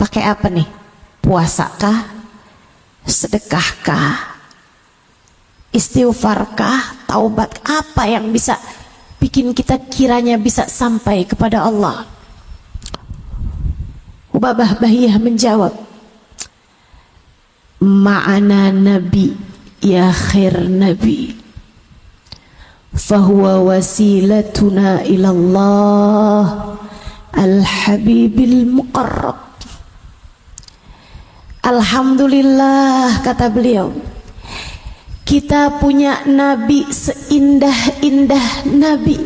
Pakai apa nih? Puasakah? Sedekahkah? Istighfarkah? Taubat? Apa yang bisa bikin kita kiranya bisa sampai kepada Allah? Hubabah Bahiyah menjawab, ma'ana nabi ya khair nabi, fahuwa wasilatuna ilallah al-habibil muqarrab. Alhamdulillah, kata beliau, kita punya nabi seindah-indah nabi,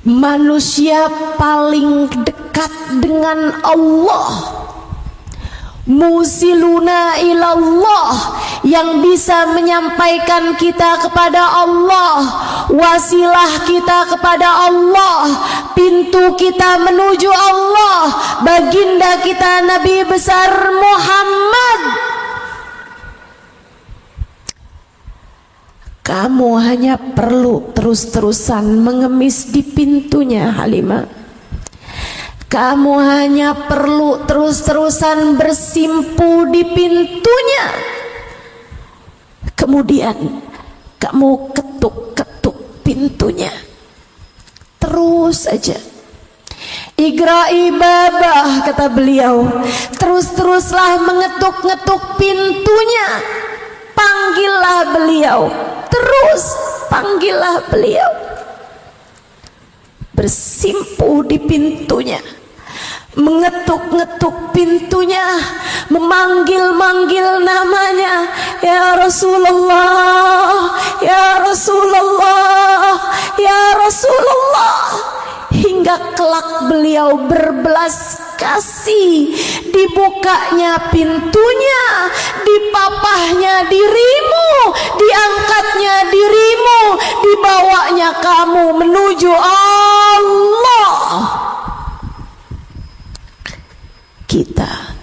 manusia paling dekat dengan Allah, musiluna ilallah, yang bisa menyampaikan kita kepada Allah, wasilah kita kepada Allah, pintu kita menuju Allah, baginda kita Nabi besar Muhammad. Kamu hanya perlu terus-terusan mengemis di pintunya, Halimah. Kamu hanya perlu terus-terusan bersimpu di pintunya. Kemudian kamu ketuk-ketuk pintunya. Terus saja. Igra'i babah, kata beliau. Terus-teruslah mengetuk-ngetuk pintunya. Panggillah beliau. Terus panggillah beliau. Bersimpu di pintunya, mengetuk-ngetuk pintunya, memanggil-manggil namanya, ya Rasulullah, ya Rasulullah, ya Rasulullah, hingga kelak beliau berbelas kasih, dibukanya pintunya, dipapahnya dirimu, diangkatnya dirimu, dibawanya kamu menuju Allah. Kita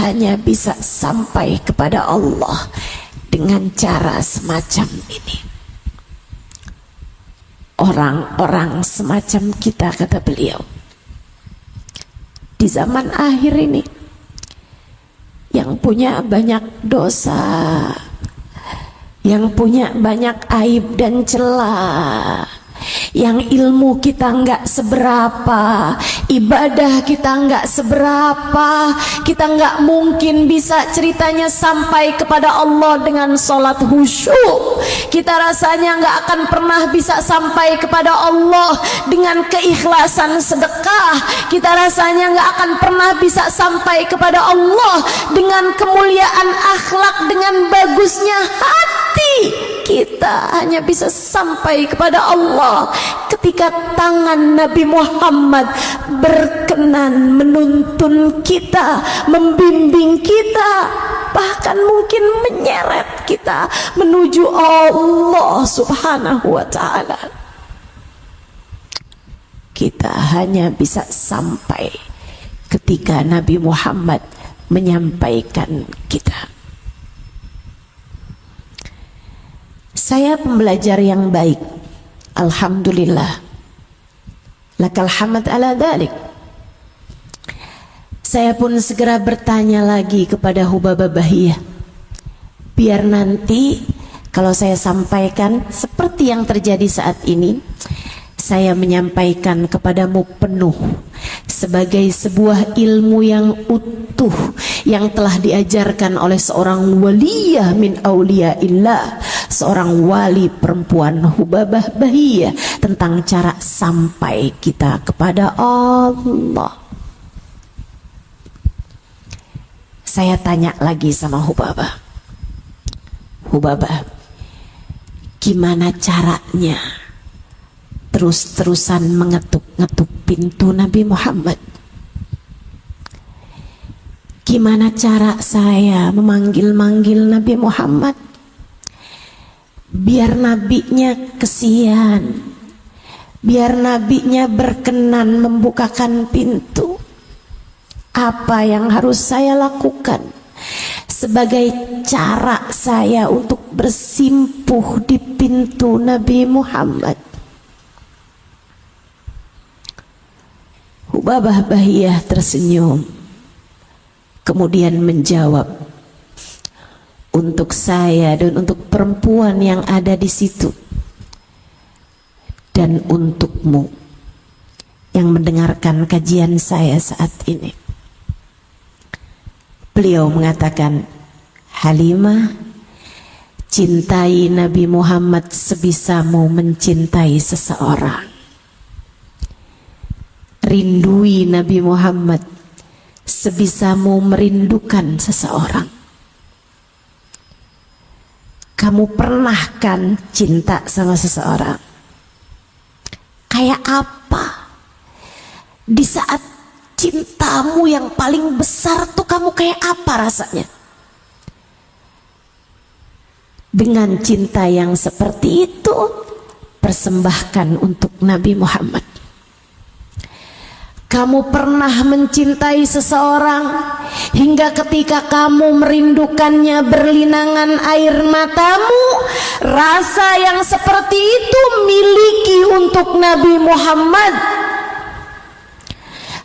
hanya bisa sampai kepada Allah dengan cara semacam ini. Orang-orang semacam kita, kata beliau, di zaman akhir ini, yang punya banyak dosa, yang punya banyak aib dan celah, yang ilmu kita nggak seberapa, ibadah kita nggak seberapa, kita nggak mungkin bisa ceritanya sampai kepada Allah dengan sholat khusyuk. Kita rasanya nggak akan pernah bisa sampai kepada Allah dengan keikhlasan sedekah. Kita rasanya nggak akan pernah bisa sampai kepada Allah dengan kemuliaan akhlak, dengan bagusnya hati. Kita hanya bisa sampai kepada Allah ketika tangan Nabi Muhammad berkenan menuntun kita, membimbing kita, bahkan mungkin menyeret kita menuju Allah Subhanahu wa ta'ala. Kita hanya bisa sampai ketika Nabi Muhammad menyampaikan kita. Saya pembelajar yang baik, alhamdulillah, lakal hamd ala dzalik. Saya pun segera bertanya lagi kepada Hubabah Bahiyah, biar nanti kalau saya sampaikan seperti yang terjadi saat ini, saya menyampaikan kepadamu penuh sebagai sebuah ilmu yang utuh yang telah diajarkan oleh seorang waliyah min auliyaillah, seorang wali perempuan, Hubabah Bahiyah, tentang cara sampai kita kepada Allah. Saya tanya lagi sama Hubabah, Hubabah, gimana caranya terus-terusan mengetuk-ngetuk pintu Nabi Muhammad? Gimana cara saya memanggil-manggil Nabi Muhammad biar nabinya kesian, biar nabinya berkenan membukakan pintu? Apa yang harus saya lakukan sebagai cara saya untuk bersimpuh di pintu Nabi Muhammad? Hubabah Bahiyah tersenyum. kemudian menjawab, untuk saya dan untuk perempuan yang ada di situ, dan untukmu yang mendengarkan kajian saya saat ini. Beliau mengatakan, Halimah, cintai Nabi Muhammad sebisamu mencintai seseorang. Rindui Nabi Muhammad sebisamu merindukan seseorang. Kamu pernah kan cinta sama seseorang? Kayak apa? Di saat cintamu yang paling besar tuh kamu kayak apa rasanya? Dengan cinta yang seperti itu, persembahkan untuk Nabi Muhammad. Kamu pernah mencintai seseorang hingga ketika kamu merindukannya berlinangan air matamu. Rasa yang seperti itu miliki untuk Nabi Muhammad.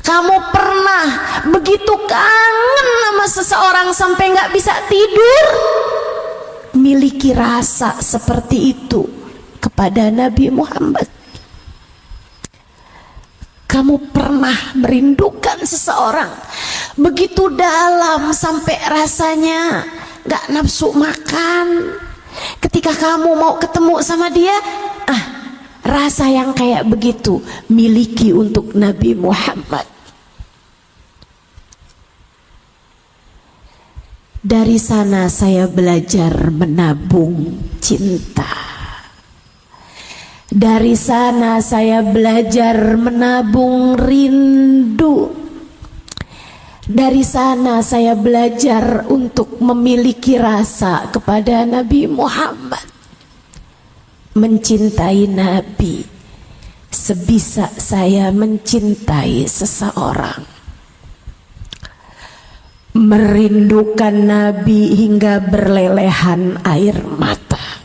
Kamu pernah begitu kangen sama seseorang sampai gak bisa tidur? Miliki rasa seperti itu kepada Nabi Muhammad. Kamu pernah merindukan seseorang begitu dalam sampai rasanya gak nafsu makan. Ketika kamu mau ketemu sama dia, rasa yang kayak begitu miliki untuk Nabi Muhammad. Dari sana saya belajar menabung cinta. Dari sana saya belajar menabung rindu. Dari sana saya belajar untuk memiliki rasa kepada Nabi Muhammad. Mencintai Nabi sebisa saya mencintai seseorang. Merindukan Nabi hingga berlelehan air mata.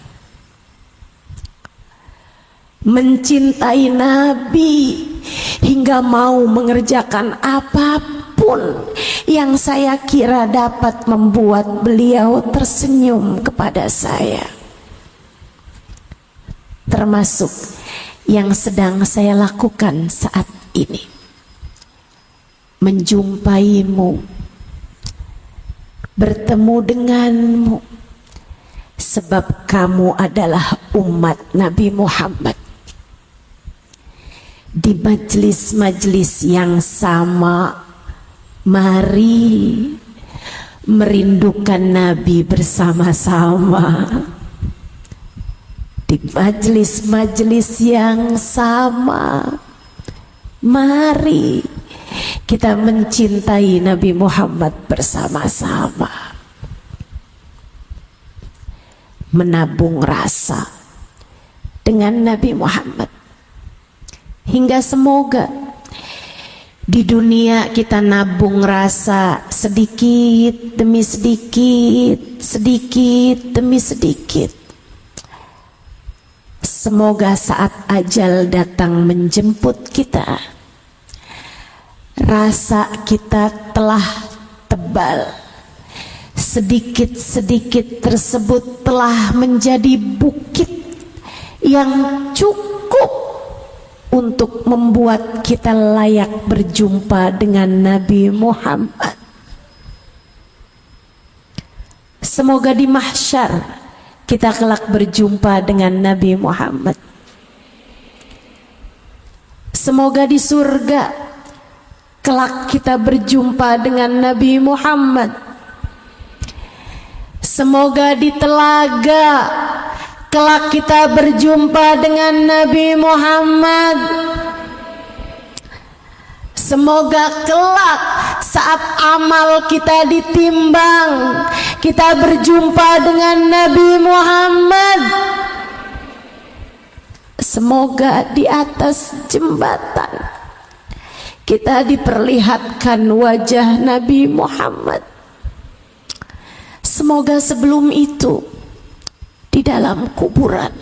Mencintai Nabi hingga mau mengerjakan apapun yang saya kira dapat membuat beliau tersenyum kepada saya. Termasuk yang sedang saya lakukan saat ini. Menjumpaimu, bertemu denganmu, sebab kamu adalah umat Nabi Muhammad. Di majelis-majelis yang sama, mari merindukan Nabi bersama-sama. Di majelis-majelis yang sama, mari kita mencintai Nabi Muhammad bersama-sama. Menabung rasa dengan Nabi Muhammad. Hingga semoga di dunia kita nabung rasa sedikit demi sedikit, sedikit demi sedikit. Semoga saat ajal datang menjemput kita, rasa kita telah tebal. Sedikit-sedikit tersebut telah menjadi bukit yang cukup untuk membuat kita layak berjumpa dengan Nabi Muhammad. Semoga di mahsyar kita kelak berjumpa dengan Nabi Muhammad. Semoga di surga kelak kita berjumpa dengan Nabi Muhammad. Semoga di telaga kelak kita berjumpa dengan Nabi Muhammad. Semoga kelak saat amal kita ditimbang, kita berjumpa dengan Nabi Muhammad. Semoga di atas jembatan kita diperlihatkan wajah Nabi Muhammad. Semoga sebelum itu di dalam kuburan,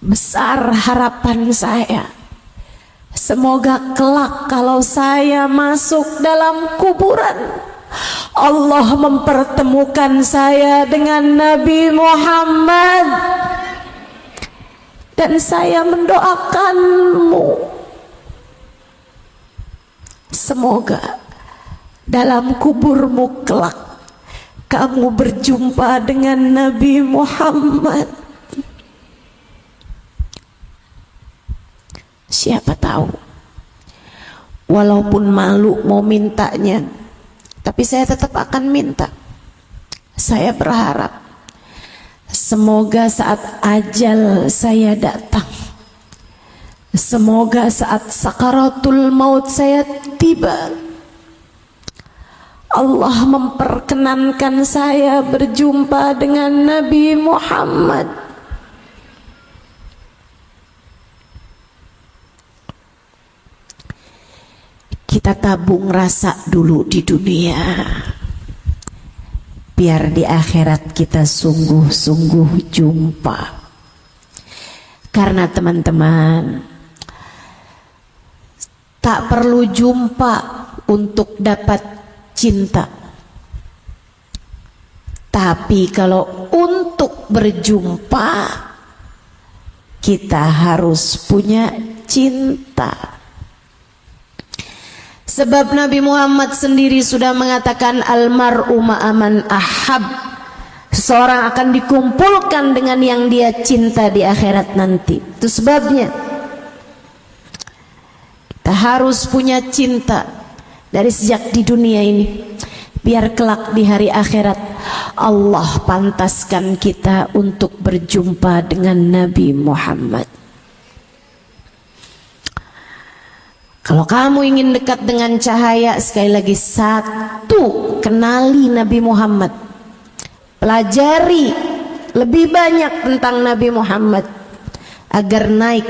besar harapan saya Semoga kelak kalau saya masuk dalam kuburan, Allah mempertemukan saya dengan Nabi Muhammad. Dan saya mendoakanmu, semoga dalam kuburmu kelak kamu berjumpa dengan Nabi Muhammad. Siapa tahu, walaupun malu mau mintanya, tapi saya tetap akan minta. Saya berharap semoga saat ajal saya datang, semoga saat sakaratul maut saya tiba, Allah memperkenankan saya berjumpa dengan Nabi Muhammad. Kita tabung rasa dulu di dunia, biar di akhirat kita sungguh-sungguh jumpa. Karena teman-teman, tak perlu jumpa untuk dapat cinta, tapi kalau untuk berjumpa kita harus punya cinta. Sebab Nabi Muhammad sendiri sudah mengatakan almar'u ma'aman ahab, seseorang akan dikumpulkan dengan yang dia cinta di akhirat nanti. Itu sebabnya kita harus punya cinta dari sejak di dunia ini, biar kelak di hari akhirat Allah pantaskan kita untuk berjumpa dengan Nabi Muhammad. Kalau kamu ingin dekat dengan cahaya, sekali lagi, satu, kenali Nabi Muhammad, pelajari lebih banyak tentang Nabi Muhammad agar naik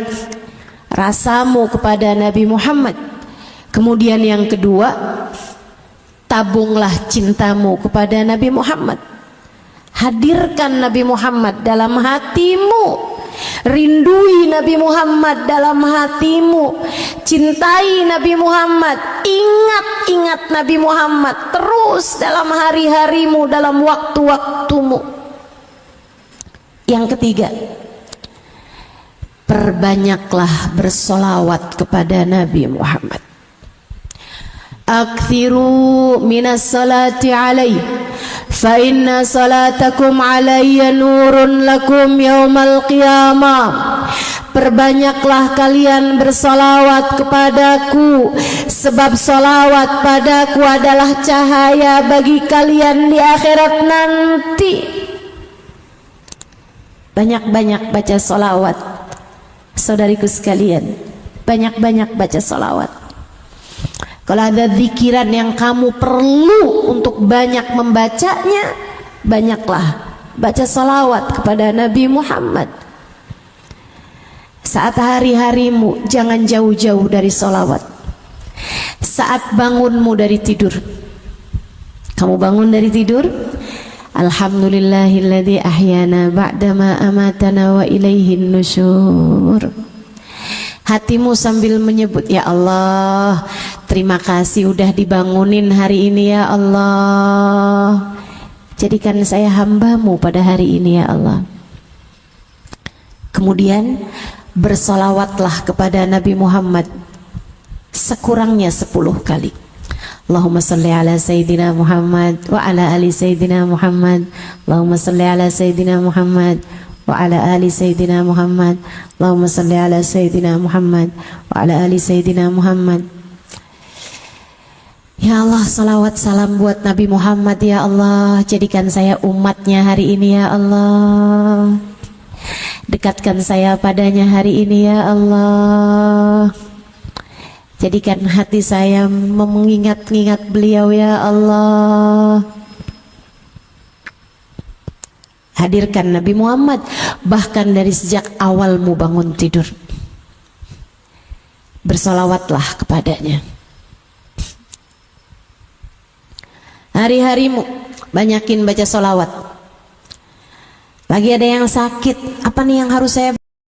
rasamu kepada Nabi Muhammad. Kemudian yang kedua, tabunglah cintamu kepada Nabi Muhammad. Hadirkan Nabi Muhammad dalam hatimu, rindui Nabi Muhammad dalam hatimu, cintai Nabi Muhammad, ingat Nabi Muhammad terus dalam hari-harimu, dalam waktu-waktumu. Yang ketiga, perbanyaklah bersolawat kepada Nabi Muhammad. Aktsiru minas salati alaihi fa inna salatakum alayya nurun lakum yaumal qiyamah. Perbanyaklah kalian bersolawat kepadaku, sebab solawat padaku adalah cahaya bagi kalian di akhirat nanti. Banyak-banyak baca solawat, saudariku sekalian, banyak-banyak baca solawat. Kalau ada zikiran yang kamu perlu untuk banyak membacanya, banyaklah baca salawat kepada Nabi Muhammad. Saat hari-harimu jangan jauh-jauh dari salawat. Saat bangunmu dari tidur, kamu bangun dari tidur, alhamdulillahilladzi ahyana ba'dama amatana wa ilaihin nusyur. Hatimu sambil menyebut, ya Allah, terima kasih udah dibangunin hari ini ya Allah. Jadikan saya hambamu pada hari ini ya Allah. Kemudian bersolawatlah kepada Nabi Muhammad sekurangnya 10 kali. Allahumma salli ala Sayyidina Muhammad wa ala ali Sayyidina Muhammad. Allahumma salli ala Sayyidina Muhammad wa ala ali Sayyidina Muhammad. Allahumma salli ala Sayyidina Muhammad wa ala ali Sayyidina Muhammad. Ya Allah, salawat salam buat Nabi Muhammad ya Allah. Jadikan saya umatnya hari ini ya Allah. Dekatkan saya padanya hari ini ya Allah. Jadikan hati saya mengingat-ingat beliau ya Allah. Hadirkan Nabi Muhammad bahkan dari sejak awalmu bangun tidur. Bersolawatlah kepadanya. Hari-harimu banyakin baca solawat. Lagi ada yang sakit, apa nih yang harus saya